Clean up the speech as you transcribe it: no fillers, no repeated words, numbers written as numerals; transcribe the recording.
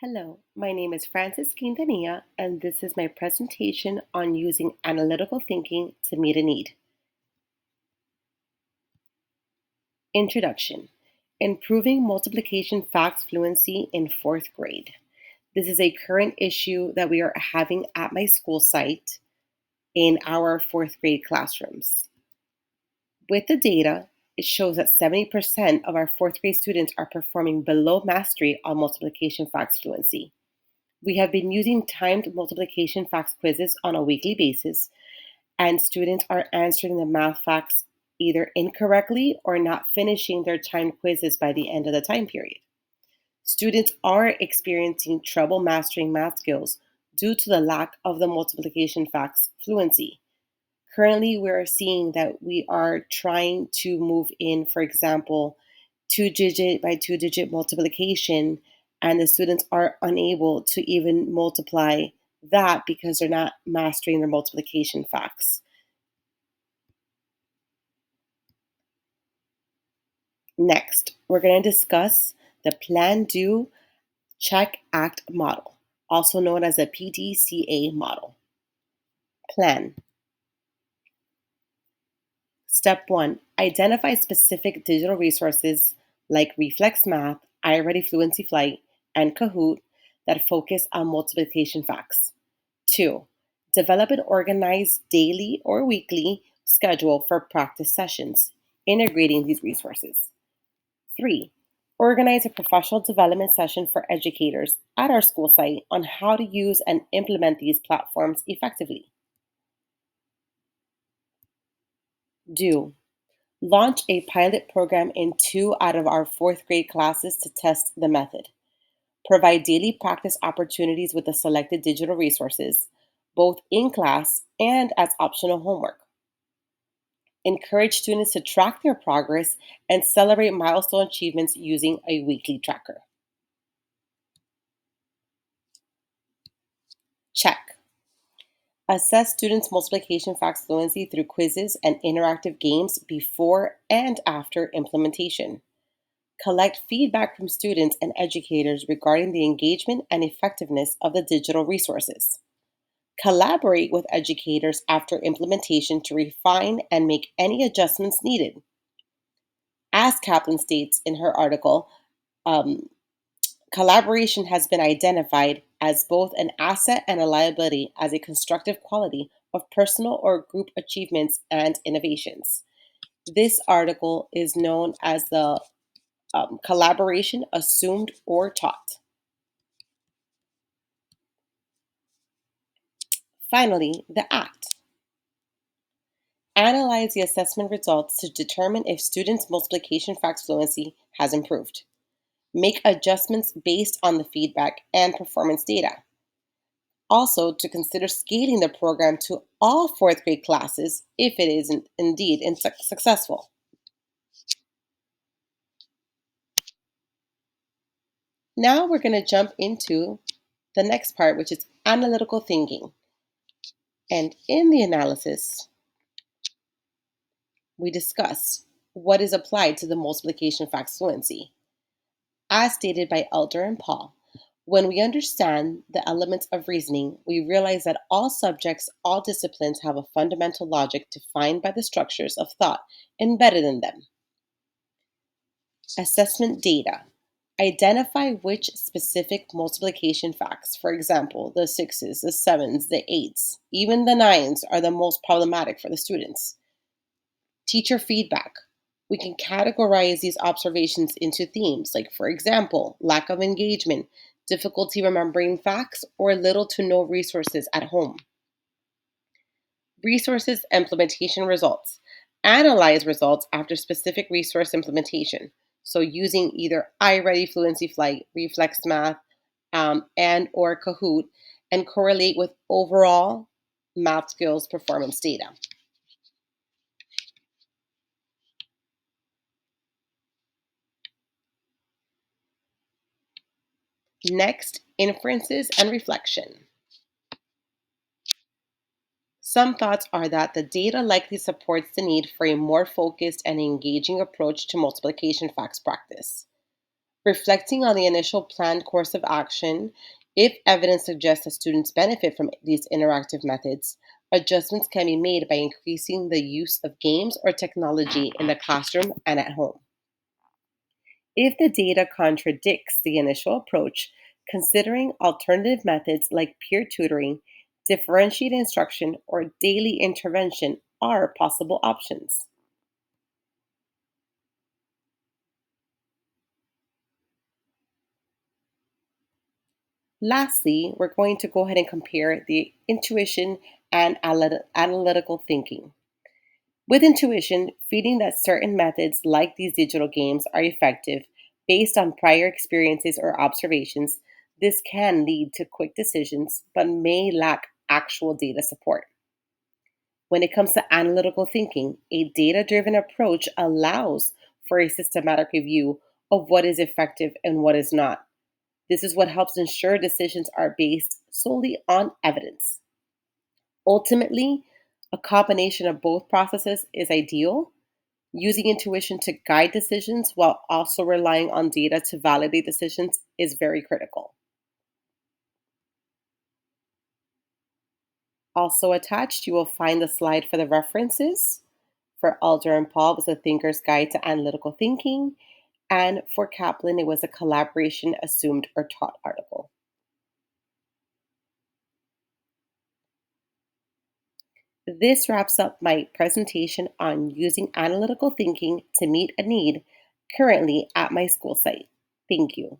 Hello, my name is Frances Quintanilla, and this is my presentation on using analytical thinking to meet a need. Introduction: Improving multiplication facts fluency in fourth grade. This is a current issue that we are having at my school site in our fourth grade classrooms. With the data, it shows that 70% of our fourth grade students are performing below mastery on multiplication facts fluency. We have been using timed multiplication facts quizzes on a weekly basis, and students are answering the math facts either incorrectly or not finishing their timed quizzes by the end of the time period. Students are experiencing trouble mastering math skills due to the lack of the multiplication facts fluency. Currently, we're seeing that we are trying to move in, for example, two digit by two digit multiplication, and the students are unable to even multiply that because they're not mastering their multiplication facts. Next, we're going to discuss the Plan, Do, Check, Act model, also known as the PDCA model. Plan. Step 1, identify specific digital resources like Reflex Math, iReady Fluency Flight, and Kahoot that focus on multiplication facts. 2, develop an organized daily or weekly schedule for practice sessions, integrating these resources. 3, organize a professional development session for educators at our school site on how to use and implement these platforms effectively. Do. Launch a pilot program in 2 out of our fourth grade classes to test the method. Provide daily practice opportunities with the selected digital resources, both in class and as optional homework. Encourage students to track their progress and celebrate milestone achievements using a weekly tracker. Check. Assess students' multiplication facts fluency through quizzes and interactive games before and after implementation. Collect feedback from students and educators regarding the engagement and effectiveness of the digital resources. Collaborate with educators after implementation to refine and make any adjustments needed. As Kaplan states in her article, collaboration has been identified as both an asset and a liability as a constructive quality of personal or group achievements and innovations. This article is known as the collaboration assumed or taught. Finally, the ACT. Analyze the assessment results to determine if students' multiplication facts fluency has improved. Make adjustments based on the feedback and performance data. Also, to consider scaling the program to all fourth grade classes if it is indeed successful. Now we're going to jump into the next part, which is analytical thinking. And in the analysis, we discuss what is applied to the multiplication facts fluency. As stated by Elder and Paul, when we understand the elements of reasoning, we realize that all subjects, all disciplines have a fundamental logic defined by the structures of thought embedded in them. Assessment data. Identify which specific multiplication facts, for example, the 6s, the 7s, the 8s, even the 9s, are the most problematic for the students. Teacher feedback. We can categorize these observations into themes, like, for example, lack of engagement, difficulty remembering facts, or little to no resources at home. Resources implementation results. Analyze results after specific resource implementation. So using either iReady Fluency Flight, Reflex Math, and or Kahoot, and correlate with overall math skills performance data. Next, inferences and reflection. Some thoughts are that the data likely supports the need for a more focused and engaging approach to multiplication facts practice. Reflecting on the initial planned course of action, if evidence suggests that students benefit from these interactive methods, adjustments can be made by increasing the use of games or technology in the classroom and at home. If the data contradicts the initial approach, considering alternative methods like peer tutoring, differentiated instruction, or daily intervention are possible options. Lastly, we're going to go ahead and compare the intuition and analytical thinking. With intuition, feeling that certain methods like these digital games are effective based on prior experiences or observations, this can lead to quick decisions but may lack actual data support. When it comes to analytical thinking, a data driven approach allows for a systematic review of what is effective and what is not. This is what helps ensure decisions are based solely on evidence. Ultimately, a combination of both processes is ideal. Using intuition to guide decisions while also relying on data to validate decisions is very critical. Also attached, you will find the slide for the references. For Alder and Paul, it was a Thinker's Guide to Analytical Thinking, and for Kaplan, it was a Collaboration Assumed or Taught article. This wraps up my presentation on using analytical thinking to meet a need currently at my school site. Thank you.